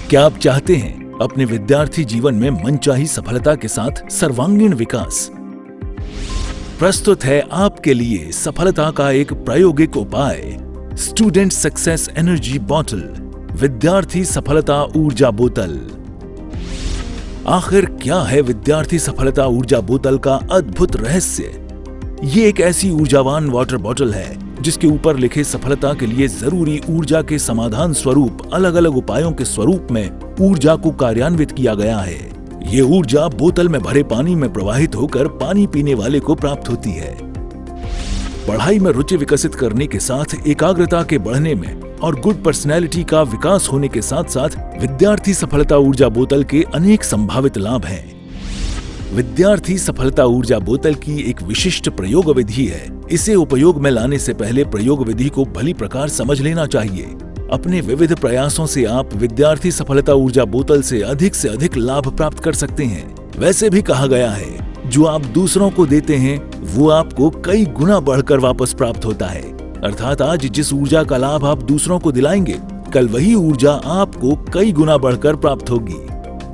क्या आप चाहते हैं अपने विद्यार्थी जीवन में मनचाही सफलता के साथ सर्वांगीण विकास? प्रस्तुत है आपके लिए सफलता का एक प्रायोगिक उपाय, स्टूडेंट सक्सेस एनर्जी बॉटल, विद्यार्थी सफलता ऊर्जा बोतल। आखिर क्या है विद्यार्थी सफलता ऊर्जा बोतल का अद्भुत रहस्य? ये एक ऐसी ऊर्जावान वाटर बॉटल है जिसके ऊपर लिखे सफलता के लिए जरूरी ऊर्जा के समाधान स्वरूप अलग अलग उपायों के स्वरूप में ऊर्जा को कार्यान्वित किया गया है। ये ऊर्जा बोतल में भरे पानी में प्रवाहित होकर पानी पीने वाले को प्राप्त होती है। पढ़ाई में रुचि विकसित करने के साथ एकाग्रता के बढ़ने में और गुड पर्सनैलिटी का विकास होने के साथ साथ विद्यार्थी सफलता ऊर्जा बोतल के अनेक संभावित लाभ हैं। विद्यार्थी सफलता ऊर्जा बोतल की एक विशिष्ट प्रयोग विधि है। इसे उपयोग में लाने से पहले प्रयोग विधि को भली प्रकार समझ लेना चाहिए। अपने विविध प्रयासों से आप विद्यार्थी सफलता ऊर्जा बोतल से अधिक लाभ प्राप्त कर सकते हैं। वैसे भी कहा गया है, जो आप दूसरों को देते हैं वो आपको कई गुना बढ़कर वापस प्राप्त होता है। अर्थात आज जिस ऊर्जा का लाभ आप दूसरों को दिलाएंगे, कल वही ऊर्जा आपको कई गुना बढ़कर प्राप्त होगी।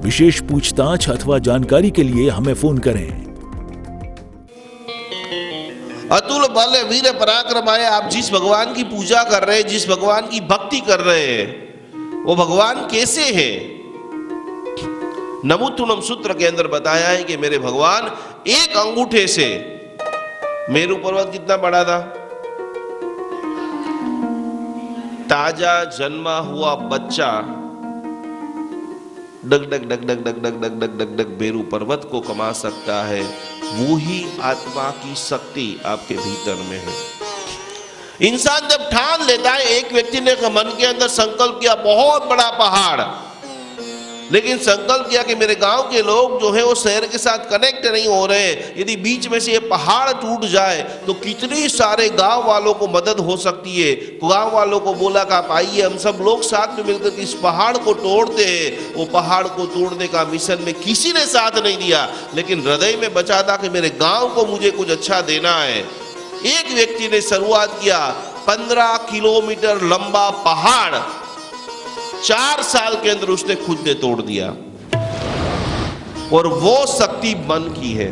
विशेष पूछताछ अथवा जानकारी के लिए हमें फोन करें। अतुल बल वीर पराक्रम आए। आप जिस भगवान की पूजा कर रहे हैं, जिस भगवान की भक्ति कर रहे हैं, वो भगवान कैसे है? नमुत्तुनम सूत्र के अंदर बताया है कि मेरे भगवान एक अंगूठे से, मेरू पर्वत कितना बड़ा था? ताजा जन्मा हुआ बच्चा डग डग डग डग डग डग डग डग डग डग मेरू पर्वत को कमा सकता है। वो ही आत्मा की शक्ति आपके भीतर में है। इंसान जब ठान लेता है, एक व्यक्ति ने मन के अंदर संकल्प किया बहुत बड़ा पहाड़, लेकिन संकल्प किया कि मेरे गांव के लोग जो है वो शहर के साथ कनेक्ट नहीं हो रहे, यदि बीच में से ये पहाड़ टूट जाए तो कितने सारे गांव वालों को मदद हो सकती है। गांव वालों को बोला कि आप आइए, हम सब लोग साथ में मिलकर इस पहाड़ को तोड़ते हैं। वो पहाड़ को तोड़ने का मिशन में किसी ने साथ नहीं दिया, लेकिन हृदय में बचा था कि मेरे गांव को मुझे कुछ अच्छा देना है। एक व्यक्ति ने शुरुआत किया, 15 किलोमीटर लंबा पहाड़ 4 साल के अंदर उसने खुद ने तोड़ दिया, और वो शक्ति मन की है।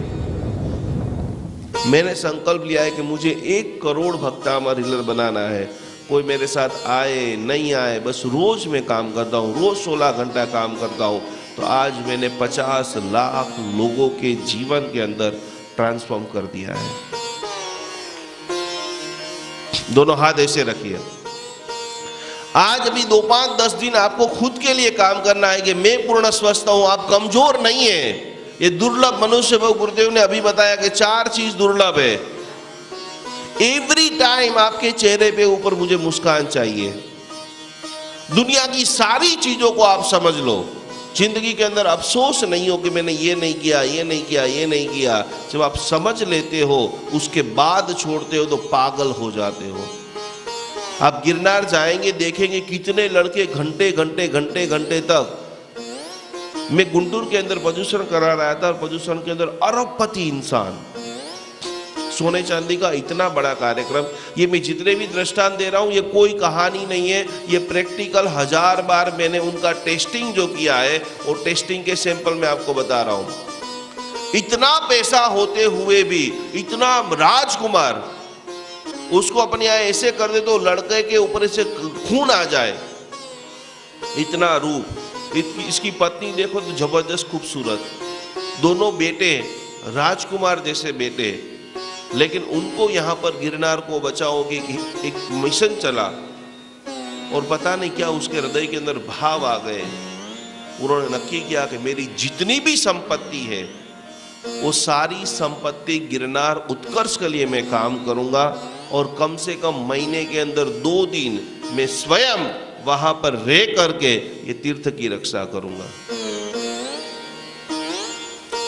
मैंने संकल्प लिया है कि मुझे 1 करोड़ भक्तामर हीलर बनाना है। कोई मेरे साथ आए नहीं आए, बस रोज मैं काम करता हूँ, रोज 16 घंटा काम करता हूँ। तो आज मैंने 50 लाख लोगों के जीवन के अंदर ट्रांसफॉर्म कर दिया है। दोनों हाथ ऐसे रखिए। आज अभी 2, 5, 10 दिन आपको खुद के लिए काम करना है कि मैं पूर्ण स्वस्थ हूं, आप कमजोर नहीं है। ये दुर्लभ मनुष्य भाव गुरुदेव ने अभी बताया कि 4 चीज दुर्लभ है। एवरी टाइम आपके चेहरे पे ऊपर मुझे मुस्कान चाहिए। दुनिया की सारी चीजों को आप समझ लो, जिंदगी के अंदर अफसोस नहीं हो कि मैंने ये नहीं किया, ये नहीं किया, ये नहीं किया। जब आप समझ लेते हो, उसके बाद छोड़ते हो तो पागल हो जाते हो। आप गिरनार जाएंगे, देखेंगे कितने लड़के घंटे घंटे घंटे घंटे तक। मैं गुंटूर के अंदर प्रदूषण करा रहा था, और प्रदूषण के अंदर अरबपति इंसान, सोने चांदी का इतना बड़ा कार्यक्रम। ये मैं जितने भी दृष्टांत दे रहा हूं, ये कोई कहानी नहीं है, ये प्रैक्टिकल 1000 बार मैंने उनका टेस्टिंग जो किया है, और टेस्टिंग के सैंपल मैं आपको बता रहा हूं। इतना पैसा होते हुए भी, इतना राजकुमार, उसको अपने यहाँ ऐसे कर दे तो लड़के के ऊपर से खून आ जाए, इतना रूप। इसकी पत्नी देखो तो जबरदस्त खूबसूरत, दोनों बेटे राजकुमार जैसे बेटे, लेकिन उनको यहाँ पर गिरनार को बचाओगे कि एक मिशन चला, और पता नहीं क्या उसके हृदय के अंदर भाव आ गए। उन्होंने नक्की किया कि मेरी जितनी भी संपत्ति है वो सारी संपत्ति गिरनार उत्कर्ष के लिए मैं काम करूंगा, और कम से कम महीने के अंदर 2 दिन मैं स्वयं वहां पर रह करके ये तीर्थ की रक्षा करूंगा।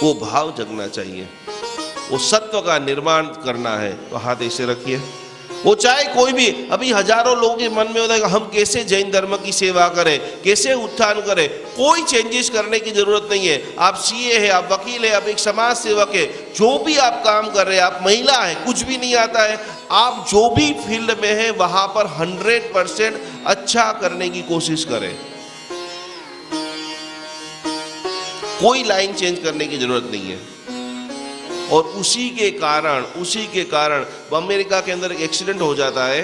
वो भाव जगना चाहिए, वो सत्व का निर्माण करना है। तो हाथ ऐसे रखिए। वो चाहे कोई भी, अभी हजारों लोगों के मन में होता है कि हम कैसे जैन धर्म की सेवा करें, कैसे उत्थान करें। कोई चेंजेस करने की जरूरत नहीं है। आप सीए है, आप वकील है, आप एक समाज सेवक है, जो भी आप काम कर रहे हैं, आप महिला है, कुछ भी नहीं आता है, आप जो भी फील्ड में है वहां पर 100% अच्छा करने की कोशिश करें। कोई लाइन चेंज करने की जरूरत नहीं है। और उसी के कारण अमेरिका के अंदर एक एक्सीडेंट हो जाता है।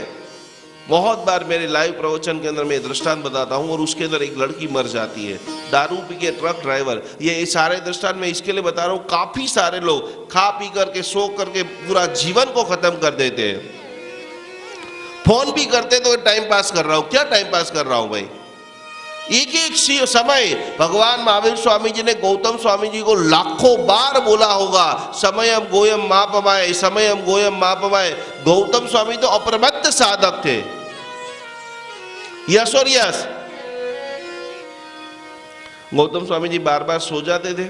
बहुत बार मेरे लाइव प्रवचन के अंदर मैं दृष्टांत बताता हूं, और उसके अंदर एक लड़की मर जाती है, दारू पी के ट्रक ड्राइवर। ये सारे दृष्टांत मैं इसके लिए बता रहा हूं, काफी सारे लोग खा पी करके सो करके पूरा जीवन को खत्म कर देते हैं। फोन भी करते तो टाइम पास कर रहा हूं, क्या टाइम पास कर रहा हूं भाई। एक एक समय भगवान महावीर स्वामी जी ने गौतम स्वामी जी को लाखों बार बोला होगा, समयम गोयम मापमाय, समयम गोयम मापमाय। गौतम स्वामी तो अप्रमत्त साधक थे, यस और यस। गौतम स्वामी जी बार बार सो जाते थे,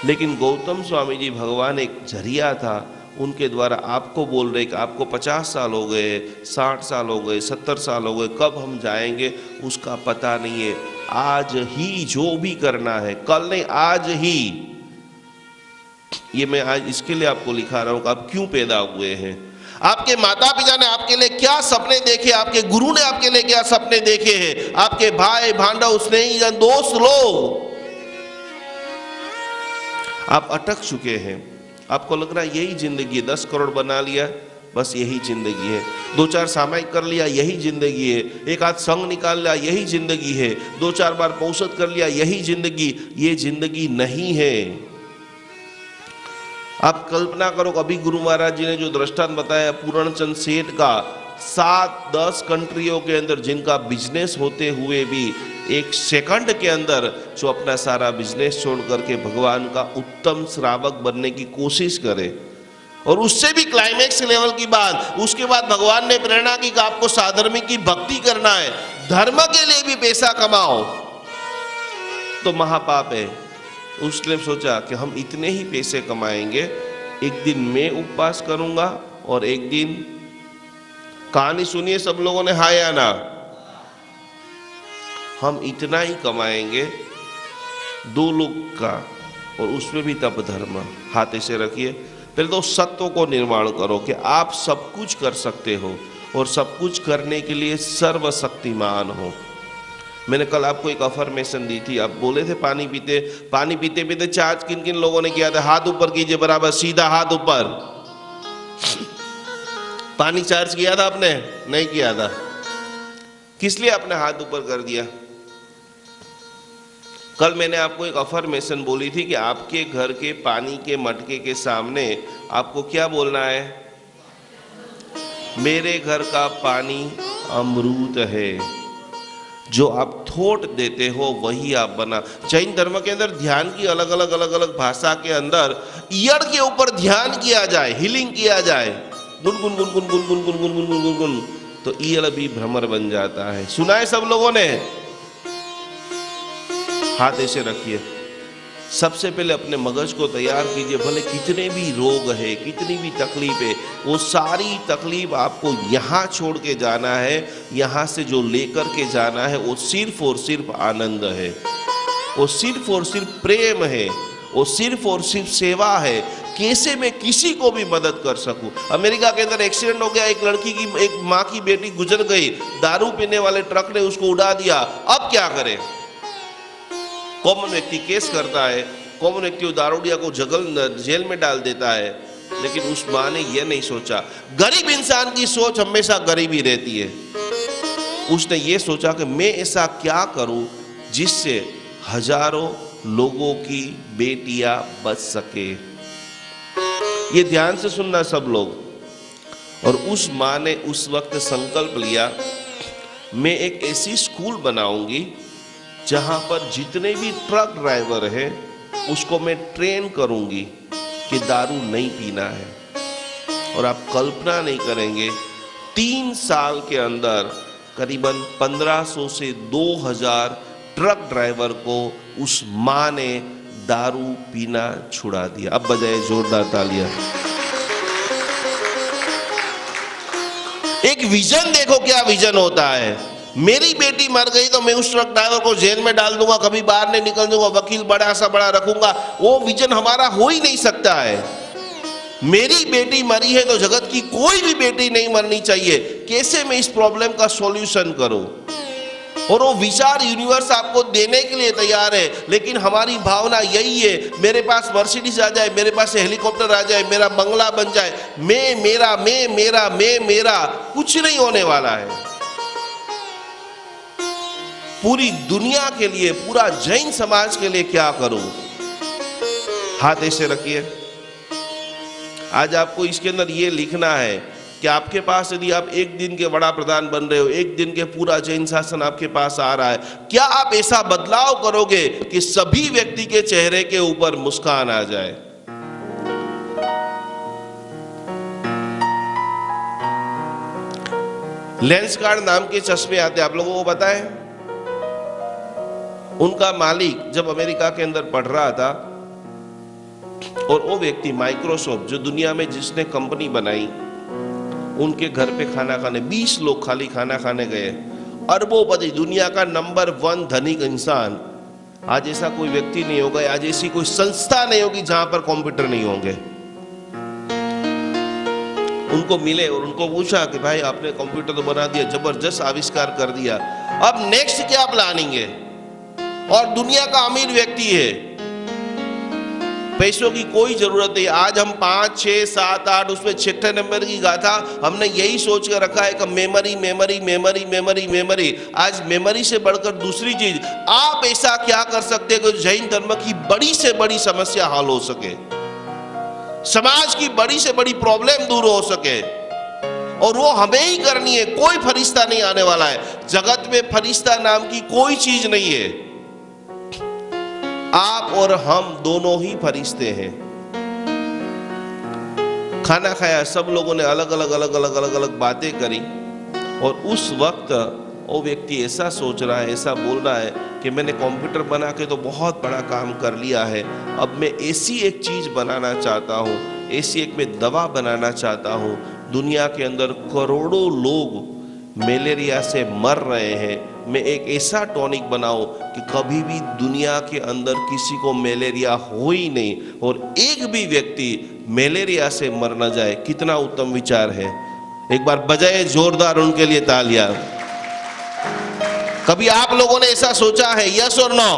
लेकिन गौतम स्वामी जी भगवान एक जरिया था, उनके द्वारा आपको बोल रहे कि आपको 50 साल हो गए, 60 साल हो गए, 70 साल हो गए, कब हम जाएंगे उसका पता नहीं है। आज ही जो भी करना है, कल नहीं, आज ही। ये मैं आज इसके लिए आपको लिखा रहा हूं कि आप क्यों पैदा हुए हैं। आपके माता पिता ने आपके लिए क्या सपने देखे, आपके गुरु ने आपके लिए क्या सपने देखे हैं, आपके भाई भांडव स्नेही जन दोस्त लोग, आप अटक चुके हैं। आपको लग रहा है यही जिंदगी है, 10 करोड़ बना लिया बस यही जिंदगी है, 2-4 सामायिक कर लिया यही जिंदगी है, एक आध संग निकाल लिया यही जिंदगी है, 2-4 बार पौषध कर लिया यही जिंदगी। ये जिंदगी नहीं है। आप कल्पना करो, अभी गुरु महाराज जी ने जो दृष्टांत बताया पूर्णचंद सेठ का, 7-10 कंट्रियों के अंदर जिनका बिजनेस होते हुए भी 1 सेकंड के अंदर जो अपना सारा बिजनेस छोड़ करके भगवान का उत्तम श्रावक बनने की कोशिश करे, और उससे भी क्लाइमेक्स लेवल की बात, उसके बाद भगवान ने प्रेरणा की कि आपको साधर्मिक की भक्ति करना है, धर्म के लिए भी पैसा कमाओ, तो महापाप है। उसने सोचा कि हम इतने ही पैसे कमाएंगे, एक दिन मैं उपवास करूंगा और एक दिन, कहानी सुनिए सब लोगों ने, हाँ या ना, हम इतना ही कमाएंगे 2 लोग का, और उसमें भी तप धर्म। हाथ ऐसे रखिए, पहले तो सत्व को निर्माण करो कि आप सब कुछ कर सकते हो और सब कुछ करने के लिए सर्वशक्तिमान हो। मैंने कल आपको एक अफर्मेशन दी थी, आप बोले थे पानी पीते पीते चार्ज किन किन लोगों ने किया था, हाथ ऊपर कीजिए, बराबर सीधा हाथ ऊपर। पानी चार्ज किया था आपने? नहीं किया था। किस लिए आपने हाथ ऊपर कर दिया? कल मैंने आपको एक अफर्मेशन बोली थी कि आपके घर के पानी के मटके के सामने आपको क्या बोलना है? मेरे घर का पानी अमृत है, जो आप थोट देते हो वही आप बना। जैन धर्म के अंदर ध्यान की अलग अलग भाषा के अंदर ईयड़ के ऊपर ध्यान किया जाए, हीलिंग किया जाए, गुनगुन गुनगुन गुनगुन गुनगुन गुनगुन गुनगुन, तो ईयड़ भी भ्रमर बन जाता है। सुना है सब लोगों ने? हाथ ऐसे रखिए। सबसे पहले अपने मगज को तैयार कीजिए, भले कितने भी रोग है, कितनी भी तकलीफ है, वो सारी तकलीफ आपको यहाँ छोड़ के जाना है। यहाँ से जो लेकर के जाना है वो सिर्फ और सिर्फ आनंद है, वो सिर्फ और सिर्फ प्रेम है, वो सिर्फ और सिर्फ सेवा है। कैसे मैं किसी को भी मदद कर सकूं। अमेरिका के अंदर एक्सीडेंट हो गया, एक लड़की की, एक माँ की बेटी गुजर गई, दारू पीने वाले ट्रक ने उसको उड़ा दिया। अब क्या करें? कॉमन व्यक्ति केस करता है, कॉमन व्यक्ति दारूडिया को जेल में डाल देता है, लेकिन उस माँ ने यह नहीं सोचा। गरीब इंसान की सोच हमेशा गरीब ही रहती है। उसने ये सोचा कि मैं ऐसा क्या करूं जिससे हजारों लोगों की बेटियां बच सके। ये ध्यान से सुनना सब लोग। और उस माँ ने उस वक्त संकल्प लिया, मैं एक ऐसी स्कूल बनाऊंगी जहां पर जितने भी ट्रक ड्राइवर हैं उसको मैं ट्रेन करूंगी कि दारू नहीं पीना है। और आप कल्पना नहीं करेंगे, 3 साल के अंदर करीबन 1500 से 2000 ट्रक ड्राइवर को उस माँ ने दारू पीना छुड़ा दिया। अब बजाए जोरदार तालियां। एक विजन देखो, क्या विजन होता है। मेरी बेटी मर गई तो मैं उस ट्रक ड्राइवर को जेल में डाल दूंगा, कभी बाहर नहीं निकल दूंगा, वकील बड़ा सा बड़ा रखूंगा, वो विजन हमारा हो ही नहीं सकता है। मेरी बेटी मरी है तो जगत की कोई भी बेटी नहीं मरनी चाहिए। कैसे मैं इस प्रॉब्लम का सॉल्यूशन करूं? और वो विचार यूनिवर्स आपको देने के लिए तैयार है, लेकिन हमारी भावना यही है, मेरे पास मर्सिडीज आ जाए, मेरे पास हेलीकॉप्टर आ जाए, मेरा बंगला बन जाए, मैं मेरा, कुछ नहीं होने वाला है। पूरी दुनिया के लिए, पूरा जैन समाज के लिए क्या करूं? हाथ ऐसे रखिए। आज आपको इसके अंदर ये लिखना है कि आपके पास यदि आप एक दिन के बड़ा प्रधान बन रहे हो, एक दिन के पूरा जैन शासन आपके पास आ रहा है, क्या आप ऐसा बदलाव करोगे कि सभी व्यक्ति के चेहरे के ऊपर मुस्कान आ जाए? लेंस कार्ड नाम के चश्मे आते हैं, आप लोगों को पता है? उनका मालिक जब अमेरिका के अंदर पढ़ रहा था, और वो व्यक्ति माइक्रोसॉफ्ट, जो दुनिया में जिसने कंपनी बनाई, उनके घर पे खाना खाने 20 लोग खाली खाना खाने गए। अरबोपति, दुनिया का नंबर 1 धनिक इंसान। आज ऐसा कोई व्यक्ति नहीं होगा, आज ऐसी कोई संस्था नहीं होगी जहां पर कंप्यूटर नहीं होंगे। उनको मिले और उनको पूछा कि भाई आपने कंप्यूटर तो बना दिया, जबरदस्त आविष्कार कर दिया, अब नेक्स्ट क्या प्लानिंग है? और दुनिया का अमीर व्यक्ति है, पैसों की कोई जरूरत नहीं। आज हम 5, 6, 7, 8 उसमें 6 नंबर की गाथा हमने यही सोच कर रखा है कि memory memory memory memory memory. आज मेमोरी से बढ़कर दूसरी चीज, आप ऐसा क्या कर सकते हैं कि जैन धर्म की बड़ी से बड़ी समस्या हल हो सके, समाज की बड़ी से बड़ी प्रॉब्लम दूर हो सके, और वो हमें ही करनी है। कोई फरिश्ता नहीं आने वाला है, जगत में फरिश्ता नाम की कोई चीज नहीं है। आप और हम दोनों ही फरिश्ते हैं। खाना खाया, सब लोगों ने अलग अलग बातें करी, और उस वक्त वो व्यक्ति ऐसा सोच रहा है, ऐसा बोल रहा है कि मैंने कंप्यूटर बना के तो बहुत बड़ा काम कर लिया है, अब मैं ऐसी एक चीज बनाना चाहता हूँ, ऐसी एक मैं दवा बनाना चाहता हूँ। दुनिया के अंदर करोड़ों लोग मलेरिया से मर रहे हैं, मैं एक ऐसा टॉनिक बनाऊं कि कभी भी दुनिया के अंदर किसी को मलेरिया हो ही नहीं, और एक भी व्यक्ति मलेरिया से मर न जाए। कितना उत्तम विचार है! एक बार बजाए जोरदार उनके लिए तालियां। कभी आप लोगों ने ऐसा सोचा है? यस और नो?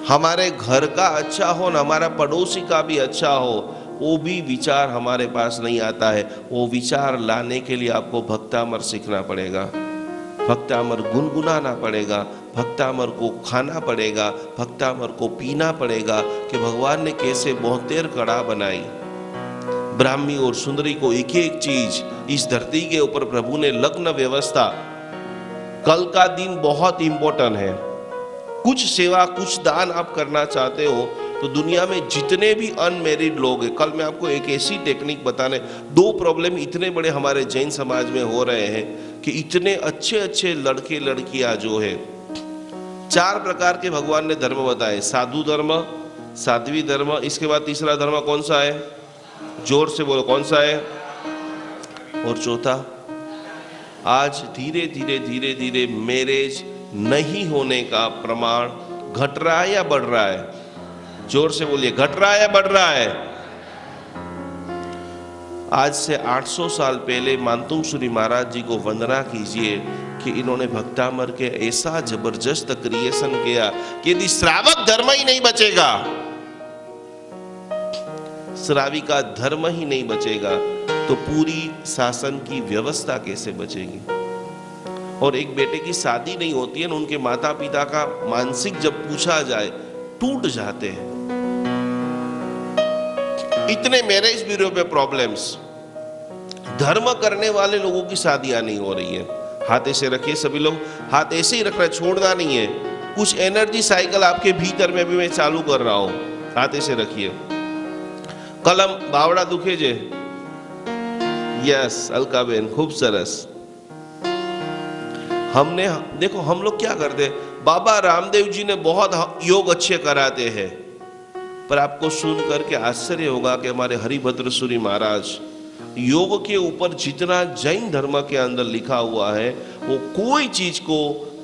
हमारे घर का अच्छा हो ना हमारा पड़ोसी का भी अच्छा हो, वो भी विचार हमारे पास नहीं आता है। वो विचार लाने के लिए आपको भक्तामर सीखना पड़ेगा, भक्तामर गुनगुनाना पड़ेगा, भक्तामर को खाना पड़ेगा, भक्तामर को पीना पड़ेगा कि भगवान ने कैसे 72 कड़ा बनाई। ब्राह्मी और सुंदरी को एक एक चीज, इस धरती के ऊपर प्रभु ने लग्न व्यवस्था। कल का दिन बहुत इंपॉर्टेंट है। कुछ सेवा, कुछ दान आप करना चाहते हो तो दुनिया में जितने भी अनमैरिड लोग हैं, कल मैं आपको एक ऐसी टेक्निक बताने, 2 प्रॉब्लम इतने बड़े हमारे जैन समाज में हो रहे हैं कि इतने अच्छे अच्छे लड़के लड़कियां जो है, 4 प्रकार के भगवान ने धर्म बताए। साधु धर्म, साध्वी धर्म, इसके बाद तीसरा धर्म कौन सा है? जोर से बोलो, कौन सा है? और चौथा, आज धीरे धीरे धीरे धीरे मैरिज नहीं होने का प्रमाण घट रहा है या बढ़ रहा है? जोर से बोलिए, घट रहा है या बढ़ रहा है? आज से 800 साल पहले मानतुंग सूरी महाराज जी को वंदना कीजिए कि इन्होंने भक्तामर के ऐसा जबरदस्त क्रिएशन किया कि यदि श्रावक धर्म ही नहीं बचेगा, श्रावी का धर्म ही नहीं बचेगा, तो पूरी शासन की व्यवस्था कैसे बचेगी? और एक बेटे की शादी नहीं होती है, उनके माता पिता का मानसिक जब पूछा जाए टूट जाते हैं। इतने मैरिज ब्यूरो पे प्रॉब्लम्स, धर्म करने वाले लोगों की शादियां नहीं हो रही है। हाथ ऐसे रखिए, सभी लोग हाथ ऐसे ही रखना, छोड़ना नहीं है। कुछ एनर्जी साइकिल आपके भीतर में भी मैं चालू कर रहा हूं, हाथ ऐसे रखिए। कलम बावड़ा दुखे जे, यस अलकाबेन, खूब सरस। हमने देखो, हम लोग क्या करते, बाबा रामदेव जी ने बहुत योग अच्छे कराते हैं, पर आपको सुन करके आश्चर्य होगा कि हमारे हरिभद्र सूरी महाराज योग के ऊपर जितना जैन धर्म के अंदर लिखा हुआ है, वो कोई चीज को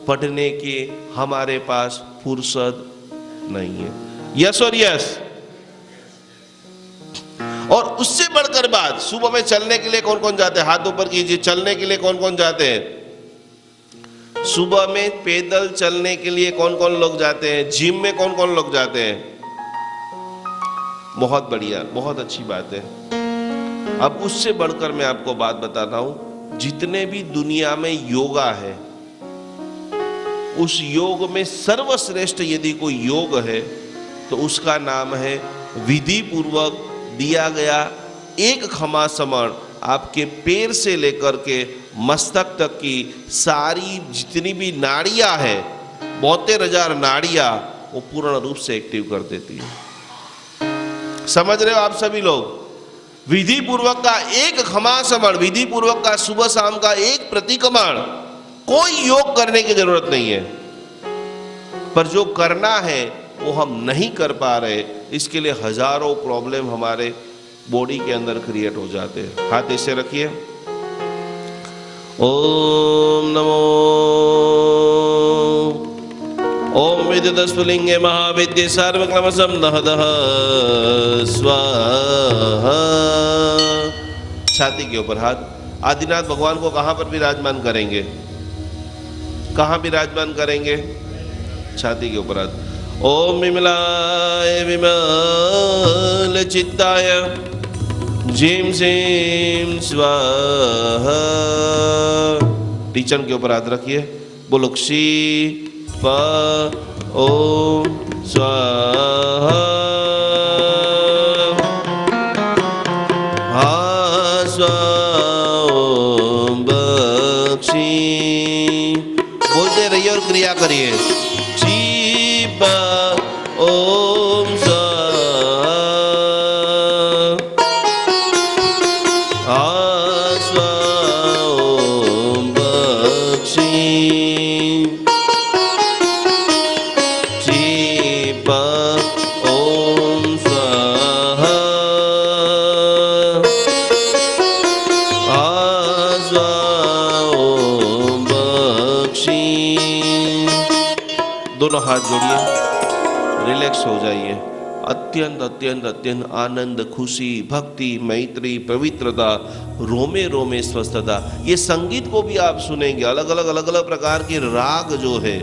पढ़ने के हमारे पास फुर्सत नहीं है। यस और यस। और उससे बढ़कर बात, सुबह में चलने के लिए कौन कौन जाते हैं? हाथ ऊपर कीजिए। चलने के लिए कौन कौन जाते हैं? सुबह में पैदल चलने के लिए कौन कौन लोग जाते हैं? जिम में कौन कौन लोग जाते हैं? बहुत बढ़िया, बहुत अच्छी बात है। अब उससे बढ़कर मैं आपको बात बताता हूं, जितने भी दुनिया में योगा है, उस योग में सर्वश्रेष्ठ यदि कोई योग है तो उसका नाम है विधि पूर्वक दिया गया एक खमासमण। आपके पैर से लेकर के मस्तक तक की सारी जितनी भी नाड़ियां है, 72,000 नाड़ियां, वो पूर्ण रूप से एक्टिव कर देती है। समझ रहे हो आप सभी लोग? विधि पूर्वक का एक खमासमण, विधि पूर्वक का सुबह शाम का एक प्रतिक्रमण, कोई योग करने की जरूरत नहीं है। पर जो करना है वो हम नहीं कर पा रहे, इसके लिए हजारों प्रॉब्लम हमारे बॉडी के अंदर क्रिएट हो जाते हैं। हाथ ऐसे रखिए। ओम नमो ओम विद्युतस्फुलिंगे महाविद्ये सर्वक्लमसं दहदह स्वाहा। छाती के ऊपर हाथ। आदिनाथ भगवान को कहां पर विराजमान करेंगे? कहां विराजमान करेंगे? छाती के ऊपर हाथ। ओम विमलाय विमल चित्ताय जीम सीम स्वाहा। टीचर के ऊपर हाथ रखिए। बोलो क्षी प ओम स्वाहा। हा स्वाहा ओम बक्षी। बोलते रहिए और क्रिया करिए। क्षी प ओम स्वाहा। हा स्वाहा ओम बक्षी। ओम स्वाहा। स्वाहा ओम बक्षी। दोनों हाथ जोड़िए, रिलैक्स हो जाइए। अत्यंत अत्यंत अत्यंत आनंद, खुशी, भक्ति, मैत्री, पवित्रता, रोमे रोमे स्वस्थता। ये संगीत को भी आप सुनेंगे, अलग अलग प्रकार के राग जो है